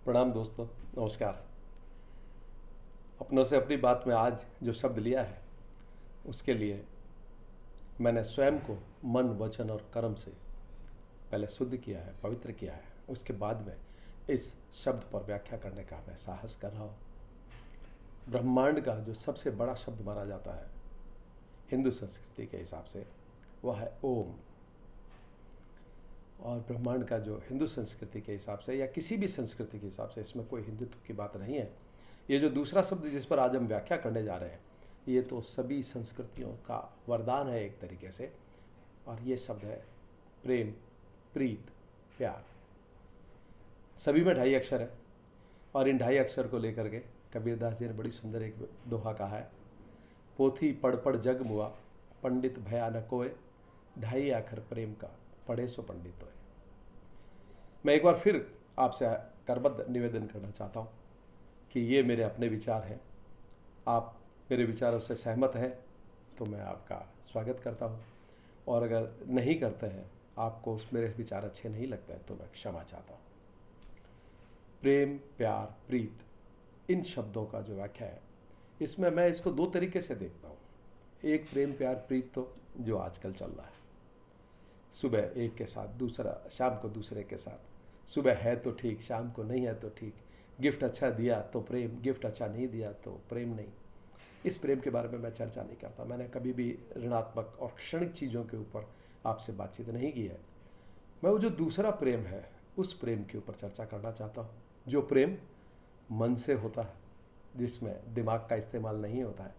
प्रणाम दोस्तों, नमस्कार। अपनों से अपनी बात में आज जो शब्द लिया है उसके लिए मैंने स्वयं को मन, वचन और कर्म से पहले शुद्ध किया है, पवित्र किया है। उसके बाद में इस शब्द पर व्याख्या करने का मैं साहस कर रहा हूँ। ब्रह्मांड का जो सबसे बड़ा शब्द माना जाता है हिंदू संस्कृति के हिसाब से वह है ओम। और ब्रह्मांड का जो हिंदू संस्कृति के हिसाब से या किसी भी संस्कृति के हिसाब से, इसमें कोई हिंदुत्व की बात नहीं है। ये जो दूसरा शब्द जिस पर आज हम व्याख्या करने जा रहे हैं ये तो सभी संस्कृतियों का वरदान है एक तरीके से, और ये शब्द है प्रेम, प्रीत, प्यार। सभी में 2.5 अक्षर है और इन 2.5 अक्षर को लेकर के कबीरदास जी ने बड़ी सुंदर एक दोहा कहा है। पोथी पढ़ पढ़ जग मुआ, पंडित भया न कोय, 2.5 अक्षर प्रेम का, पढ़े सो पंडित होए। मैं एक बार फिर आपसे करबद्ध निवेदन करना चाहता हूँ कि ये मेरे अपने विचार हैं। आप मेरे विचारों से सहमत हैं तो मैं आपका स्वागत करता हूँ, और अगर नहीं करते हैं, आपको मेरे विचार अच्छे नहीं लगते हैं, तो मैं क्षमा चाहता हूँ। प्रेम, प्यार, प्रीत, इन शब्दों का जो व्याख्या है इसमें मैं इसको 2 तरीके से देखता हूँ। एक प्रेम, प्यार, प्रीत तो जो आजकल चल रहा है, सुबह एक के साथ दूसरा, शाम को दूसरे के साथ, सुबह है तो ठीक, शाम को नहीं है तो ठीक, गिफ्ट अच्छा दिया तो प्रेम, गिफ्ट अच्छा नहीं दिया तो प्रेम नहीं। इस प्रेम के बारे में मैं चर्चा नहीं करता। मैंने कभी भी ऋणात्मक और क्षणिक चीज़ों के ऊपर आपसे बातचीत नहीं की है। मैं वो जो दूसरा प्रेम है उस प्रेम के ऊपर चर्चा करना चाहता हूँ, जो प्रेम मन से होता है, जिसमें दिमाग का इस्तेमाल नहीं होता है,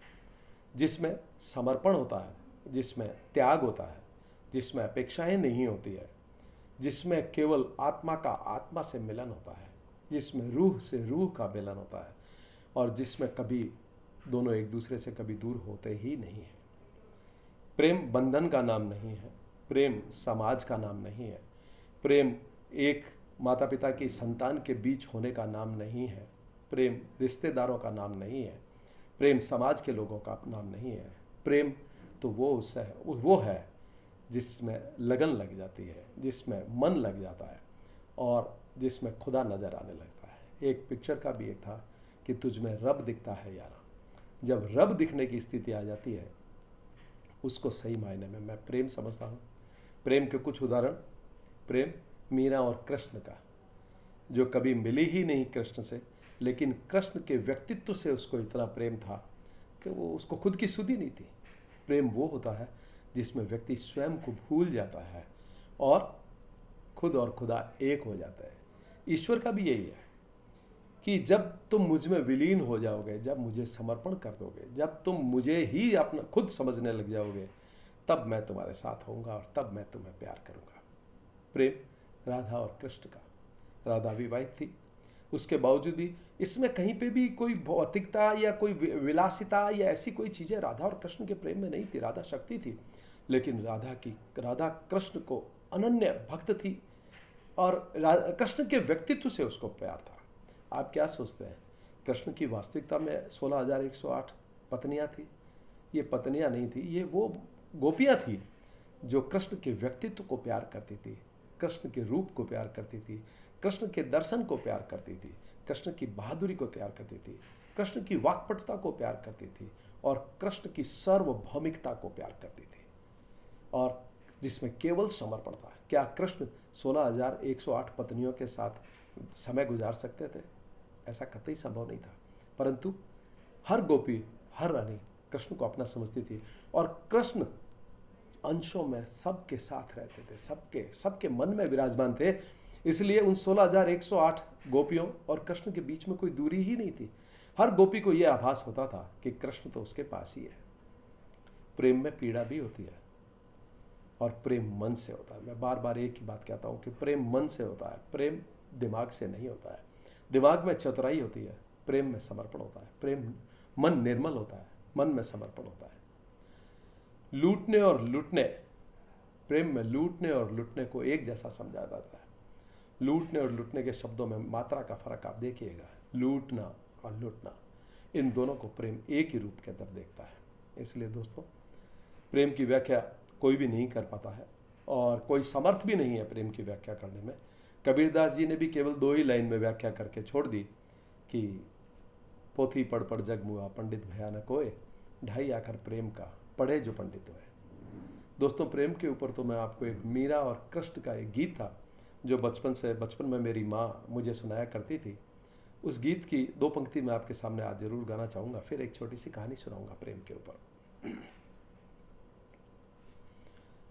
जिसमें समर्पण होता है, जिसमें त्याग होता है, जिसमें अपेक्षाएं नहीं होती है, जिसमें केवल आत्मा का आत्मा से मिलन होता है, जिसमें रूह से रूह का मिलन होता है, और जिसमें कभी दोनों एक दूसरे से कभी दूर होते ही नहीं है। प्रेम बंधन का नाम नहीं है, प्रेम समाज का नाम नहीं है, प्रेम एक माता पिता की संतान के बीच होने का नाम नहीं है, प्रेम रिश्तेदारों का नाम नहीं है, प्रेम समाज के लोगों का नाम नहीं है। प्रेम तो वो है जिसमें लगन लग जाती है, जिसमें मन लग जाता है और जिसमें खुदा नज़र आने लगता है। एक पिक्चर का भी एक था कि तुझ में रब दिखता है यारा। जब रब दिखने की स्थिति आ जाती है उसको सही मायने में मैं प्रेम समझता हूँ। प्रेम के कुछ उदाहरण, प्रेम मीरा और कृष्ण का, जो कभी मिली ही नहीं कृष्ण से, लेकिन कृष्ण के व्यक्तित्व से उसको इतना प्रेम था कि वो उसको खुद की सुधि नहीं थी। प्रेम वो होता है जिसमें व्यक्ति स्वयं को भूल जाता है और खुद और खुदा एक हो जाता है। ईश्वर का भी यही है कि जब तुम मुझ में विलीन हो जाओगे, जब मुझे समर्पण कर दोगे, जब तुम मुझे ही अपना खुद समझने लग जाओगे, तब मैं तुम्हारे साथ होऊंगा और तब मैं तुम्हें प्यार करूंगा। प्रेम राधा और कृष्ण का, राधा विवाहित थी, उसके बावजूद भी इसमें कहीं पे भी कोई भौतिकता या कोई विलासिता या ऐसी कोई चीज़ें राधा और कृष्ण के प्रेम में नहीं थी। राधा शक्ति थी, लेकिन राधा कृष्ण को अनन्य भक्त थी और कृष्ण के व्यक्तित्व से उसको प्यार था। आप क्या सोचते हैं, कृष्ण की वास्तविकता में 16,108 पत्नियां थी? ये पत्नियां नहीं थी, ये वो गोपियां थी जो कृष्ण के व्यक्तित्व को प्यार करती थी, कृष्ण के रूप को प्यार करती थी, कृष्ण के दर्शन को प्यार करती थी, कृष्ण की बहादुरी को प्यार करती थी, कृष्ण की वाक्पटुता को प्यार करती थी और कृष्ण की सार्वभौमिकता को प्यार करती थी, और जिसमें केवल समर्पण था। क्या कृष्ण 16,108 पत्नियों के साथ समय गुजार सकते थे? ऐसा कतई संभव नहीं था। परंतु हर गोपी, हर रानी कृष्ण को अपना समझती थी और कृष्ण अंशों में सबके साथ रहते थे, सबके मन में विराजमान थे। इसलिए उन 16,108 गोपियों और कृष्ण के बीच में कोई दूरी ही नहीं थी। हर गोपी को यह आभास होता था कि कृष्ण तो उसके पास ही है। प्रेम में पीड़ा भी होती है और प्रेम मन से होता है। मैं बार बार एक ही बात कहता हूँ कि प्रेम मन से होता है, प्रेम दिमाग से नहीं होता है। दिमाग में चतुराई होती है, प्रेम में समर्पण होता है। प्रेम मन निर्मल होता है, मन में समर्पण होता है। लूटने और लुटने, प्रेम में लूटने और लुटने को एक जैसा समझा जाता है। लूटने और लुटने के शब्दों में मात्रा का फर्क आप देखिएगा। लूटना और लुटना, इन दोनों को प्रेम एक ही रूप के अंदर देखता है। इसलिए दोस्तों, प्रेम की व्याख्या कोई भी नहीं कर पाता है और कोई समर्थ भी नहीं है प्रेम की व्याख्या करने में। कबीरदास जी ने भी केवल 2 ही लाइन में व्याख्या करके छोड़ दी कि पोथी पढ़ पढ़ जग मुआ पंडित भयानक होए, ढाई आखर प्रेम का पढ़े जो पंडित होए। दोस्तों, प्रेम के ऊपर तो मैं आपको एक मीरा और कृष्ण का एक गीत था जो बचपन में मेरी माँ मुझे सुनाया करती थी। उस गीत की 2 पंक्ति मैं आपके सामने आज जरूर गाना चाहूँगा, फिर एक छोटी सी कहानी सुनाऊंगा प्रेम के ऊपर।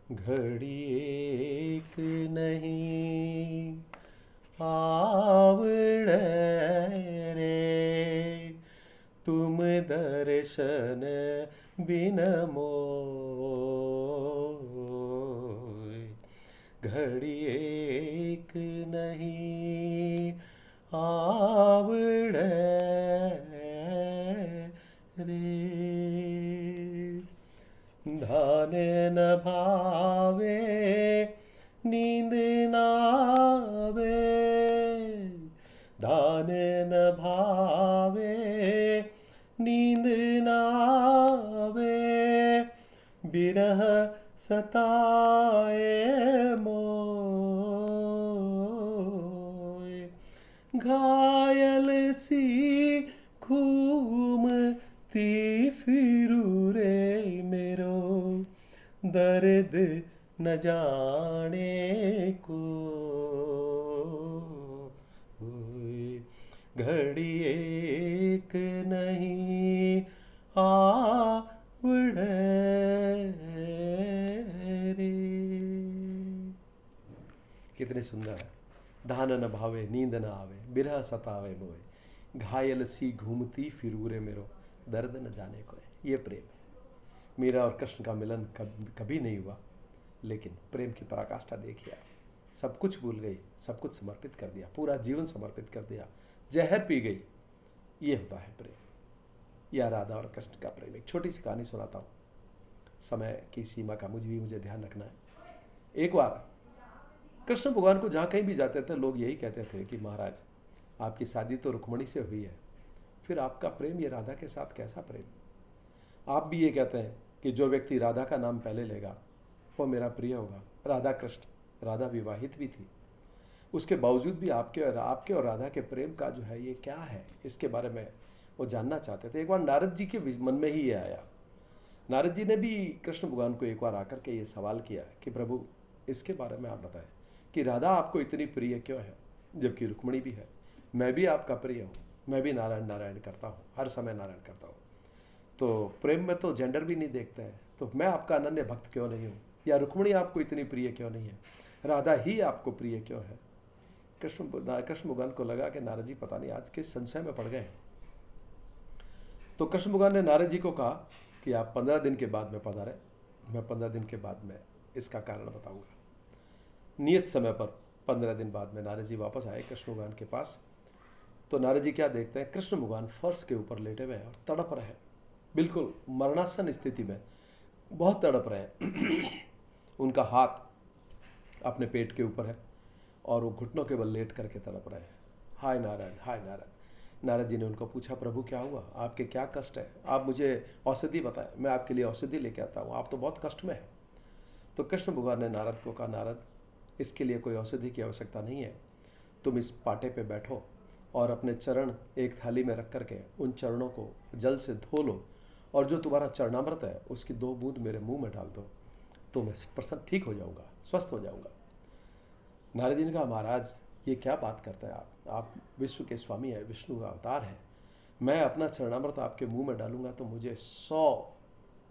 घड़ी एक नहीं आवड़े रे, तुम दर्शन बिन मोय। घड़ी एक नहीं आवड़े रे, धान न भावे नींद नावे, धान न भावे नींद नावे, बिरह सताए मोय। घायल सी घूमती फिरू रे मेरो, दर्द न जाने को। घड़ी एक नहीं आवड़े रे। कितने सुंदर है। धान न भावे नींद न आवे, बिरह सतावे मोए, घायल सी घूमती फिरू रे मेरो, दर्द न जाने को। ये प्रेम है। मीरा और कृष्ण का मिलन कभी नहीं हुआ, लेकिन प्रेम की पराकाष्ठा देखिए आप। सब कुछ भूल गई, सब कुछ समर्पित कर दिया, पूरा जीवन समर्पित कर दिया, जहर पी गई। ये होता है प्रेम। या राधा और कृष्ण का प्रेम। एक छोटी सी कहानी सुनाता हूँ, समय की सीमा का मुझे ध्यान रखना है। एक बार कृष्ण भगवान को जहाँ कहीं भी जाते थे लोग यही कहते थे कि महाराज आपकी शादी तो रुक्मणी से हुई है, फिर आपका प्रेम ये राधा के साथ कैसा प्रेम। आप भी ये कहते हैं कि जो व्यक्ति राधा का नाम पहले लेगा वो मेरा प्रिय होगा। राधा कृष्ण, राधा विवाहित भी थी, उसके बावजूद भी आपके और राधा के प्रेम का जो है ये क्या है, इसके बारे में वो जानना चाहते थे। एक बार नारद जी के मन में ही ये आया। नारद जी ने भी कृष्ण भगवान को एक बार आकर के ये सवाल किया कि प्रभु इसके बारे में आप बताएं कि राधा आपको इतनी प्रिय क्यों है, जबकि रुक्मणी भी है। मैं भी आपका प्रिय हूँ, मैं भी नारायण नारायण करता हूँ, हर समय नारायण करता हूँ। तो प्रेम में तो जेंडर भी नहीं देखते हैं, तो मैं आपका अनन्य भक्त क्यों नहीं हूँ, या रुक्मणी आपको इतनी प्रिय क्यों नहीं है, राधा ही आपको प्रिय क्यों है। कृष्ण भगवान को लगा कि नारद जी पता नहीं आज किस संशय में पड़ गए हैं। तो कृष्ण भगवान ने नारद जी को कहा कि आप 15 दिन के बाद में पधारें, मैं 15 दिन के बाद में इसका कारण बताऊंगा। नियत समय पर 15 दिन बाद में नारद जी वापस आए कृष्ण भगवान के पास। तो नारद जी क्या देखते हैं, कृष्ण भगवान फर्श के ऊपर लेटे हुए हैं और तड़प रहे हैं, बिल्कुल मरणासन स्थिति में बहुत तड़प रहे हैं। उनका हाथ अपने पेट के ऊपर है और वो घुटनों के बल लेट करके तड़प रहे हैं। हाय नारायण, हाय नारायण। नारद जी ने उनको पूछा, प्रभु क्या हुआ, आपके क्या कष्ट है, आप मुझे औषधि बताएं, मैं आपके लिए औषधि लेके आता हूँ, आप तो बहुत कष्ट में हैं। तो कृष्ण भगवान ने नारद को कहा, नारद इसके लिए कोई औषधि की आवश्यकता नहीं है, तुम इस पाटे पे बैठो और अपने चरण एक थाली में रख करके उन चरणों को जल से धो लो और जो तुम्हारा चरणामृत है उसकी 2 बूंद मेरे मुंह में डाल दो, तो मैं प्रसन्न ठीक हो जाऊंगा, स्वस्थ हो जाऊंगा। नारद जी ने कहा, महाराज ये क्या बात करते हैं आप विश्व के स्वामी हैं, विष्णु का अवतार है, मैं अपना चरणामृत आपके मुंह में डालूंगा तो मुझे 100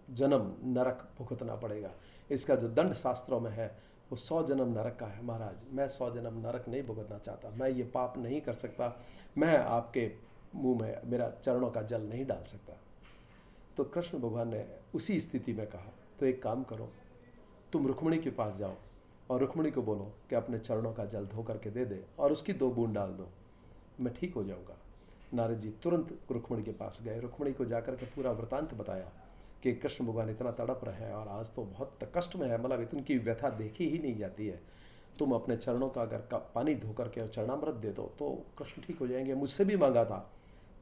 जन्म नरक भुगतना पड़ेगा। इसका जो दंड शास्त्रों में है वो 100 जन्म नरक का है। महाराज मैं 100 जन्म नरक नहीं भुगतना चाहता, मैं ये पाप नहीं कर सकता, मैं आपके मुंह में मेरा चरणों का जल नहीं डाल सकता। तो कृष्ण भगवान ने उसी स्थिति में कहा, तो एक काम करो, तुम रुक्मणी के पास जाओ और रुक्मणी को बोलो कि अपने चरणों का जल धो करके दे दे और उसकी 2 बूंद डाल दो, मैं ठीक हो जाऊंगा। नारद जी तुरंत रुक्मणी के पास गए, रुक्मणी को जाकर के पूरा वृतांत बताया कि कृष्ण भगवान इतना तड़प रहे हैं और आज तो बहुत कष्ट में है, मतलब इतनी व्यथा देखी ही नहीं जाती है, तुम अपने चरणों का अगर पानी धो करके और चरणामृत दे दो तो कृष्ण ठीक हो जाएंगे। मुझसे भी मांगा था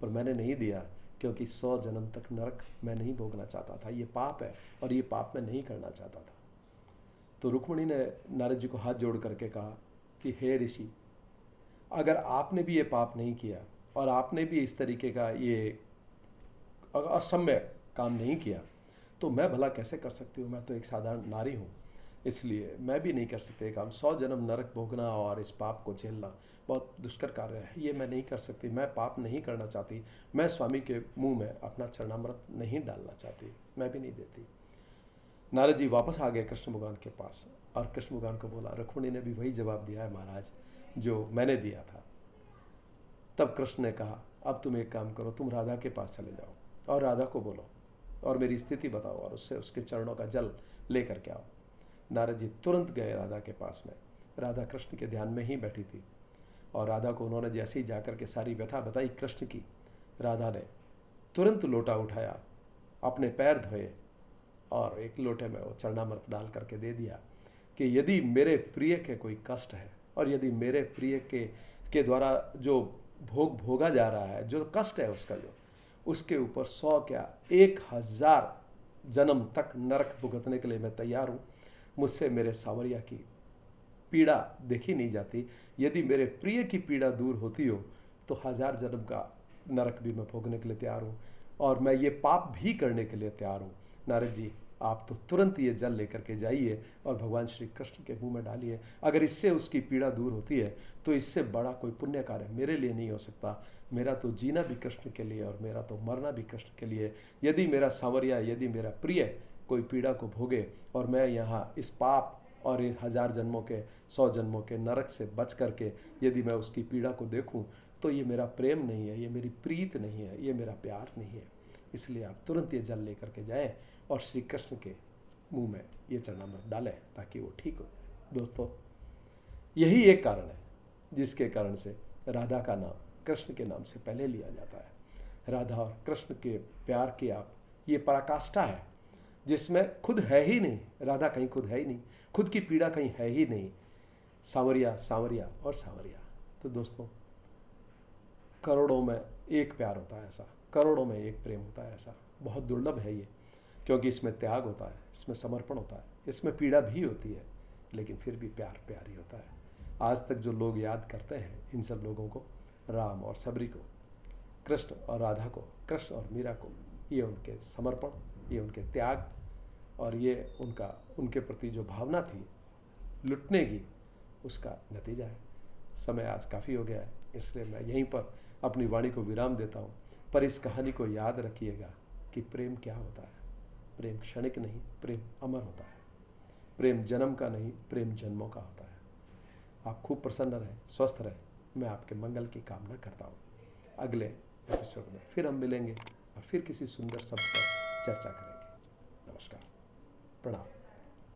पर मैंने नहीं दिया क्योंकि 100 जन्म तक नरक मैं नहीं भोगना चाहता था, ये पाप है और ये पाप मैं नहीं करना चाहता था। तो रुक्मणी ने नारद जी को हाथ जोड़ करके कहा कि हे ऋषि, अगर आपने भी ये पाप नहीं किया और आपने भी इस तरीके का ये असम्य काम नहीं किया, तो मैं भला कैसे कर सकती हूँ? मैं तो एक साधारण नारी हूँ, इसलिए मैं भी नहीं कर सकती काम। 100 जन्म नरक भोगना और इस पाप को झेलना बहुत दुष्कर कार्य है, ये मैं नहीं कर सकती। मैं पाप नहीं करना चाहती, मैं स्वामी के मुंह में अपना चरणामृत नहीं डालना चाहती, मैं भी नहीं देती। नारद जी वापस आ गए कृष्ण भगवान के पास और कृष्ण भगवान को बोला, रुक्मिणी ने भी वही जवाब दिया है महाराज जो मैंने दिया था। तब कृष्ण ने कहा, अब तुम एक काम करो, तुम राधा के पास चले जाओ और राधा को बोलो और मेरी स्थिति बताओ और उससे उसके चरणों का जल लेकर के आओ। नारद जी तुरंत गए राधा के पास में। राधा कृष्ण के ध्यान में ही बैठी थी और राधा को उन्होंने जैसे ही जाकर के सारी व्यथा बताई कृष्ण की, राधा ने तुरंत लोटा उठाया, अपने पैर धोए और एक लोटे में वो चरणामृत डाल करके दे दिया कि यदि मेरे प्रिय के कोई कष्ट है और यदि मेरे प्रिय के द्वारा जो भोग भोगा जा रहा है, जो कष्ट है उसका, जो उसके ऊपर 100 क्या 1000 जन्म तक नरक भुगतने के लिए मैं तैयार हूँ। मुझसे मेरे सावरिया की पीड़ा देखी नहीं जाती। यदि मेरे प्रिय की पीड़ा दूर होती हो तो 1000 जन्म का नरक भी मैं भोगने के लिए तैयार हूँ और मैं ये पाप भी करने के लिए तैयार हूँ। नारद जी आप तो तुरंत ये जल लेकर के जाइए और भगवान श्री कृष्ण के मुंह में डालिए। अगर इससे उसकी पीड़ा दूर होती है तो इससे बड़ा कोई पुण्य कार्य मेरे लिए नहीं हो सकता। मेरा तो जीना भी कृष्ण के लिए और मेरा तो मरना भी कृष्ण के लिए। यदि मेरा सांवरिया, यदि मेरा प्रिय कोई पीड़ा को भोगे और मैं यहाँ इस पाप और इन 1000 जन्मों के 100 जन्मों के नरक से बच करके यदि मैं उसकी पीड़ा को देखूं, तो ये मेरा प्रेम नहीं है, ये मेरी प्रीत नहीं है, ये मेरा प्यार नहीं है। इसलिए आप तुरंत ये जल लेकर के जाएं और श्री कृष्ण के मुंह में ये चरणामृत डालें ताकि वो ठीक हो जाए। दोस्तों, यही एक कारण है जिसके कारण से राधा का नाम कृष्ण के नाम से पहले लिया जाता है। राधा और कृष्ण के प्यार की आप ये पराकाष्ठा है जिसमें खुद है ही नहीं, राधा कहीं खुद है ही नहीं, खुद की पीड़ा कहीं है ही नहीं, सांवरिया सांवरिया और सांवरिया। तो दोस्तों, करोड़ों में एक प्यार होता है ऐसा, करोड़ों में एक प्रेम होता है ऐसा, बहुत दुर्लभ है ये, क्योंकि इसमें त्याग होता है, इसमें समर्पण होता है, इसमें पीड़ा भी होती है, लेकिन फिर भी प्यार प्यार ही होता है। आज तक जो लोग याद करते हैं इन सब लोगों को, राम और सबरी को, कृष्ण और राधा को, कृष्ण और मीरा को, ये उनके समर्पण, ये उनके त्याग और ये उनके प्रति जो भावना थी लुटने की, उसका नतीजा है। समय आज काफ़ी हो गया है, इसलिए मैं यहीं पर अपनी वाणी को विराम देता हूँ। पर इस कहानी को याद रखिएगा कि प्रेम क्या होता है। प्रेम क्षणिक नहीं, प्रेम अमर होता है। प्रेम जन्म का नहीं, प्रेम जन्मों का होता है। आप खूब प्रसन्न रहें, स्वस्थ रहें, मैं आपके मंगल की कामना करता हूँ। अगले एपिसोड में फिर हम मिलेंगे और फिर किसी सुंदर शब्द पर चर्चा करेंगे। नमस्कार, प्रणाम।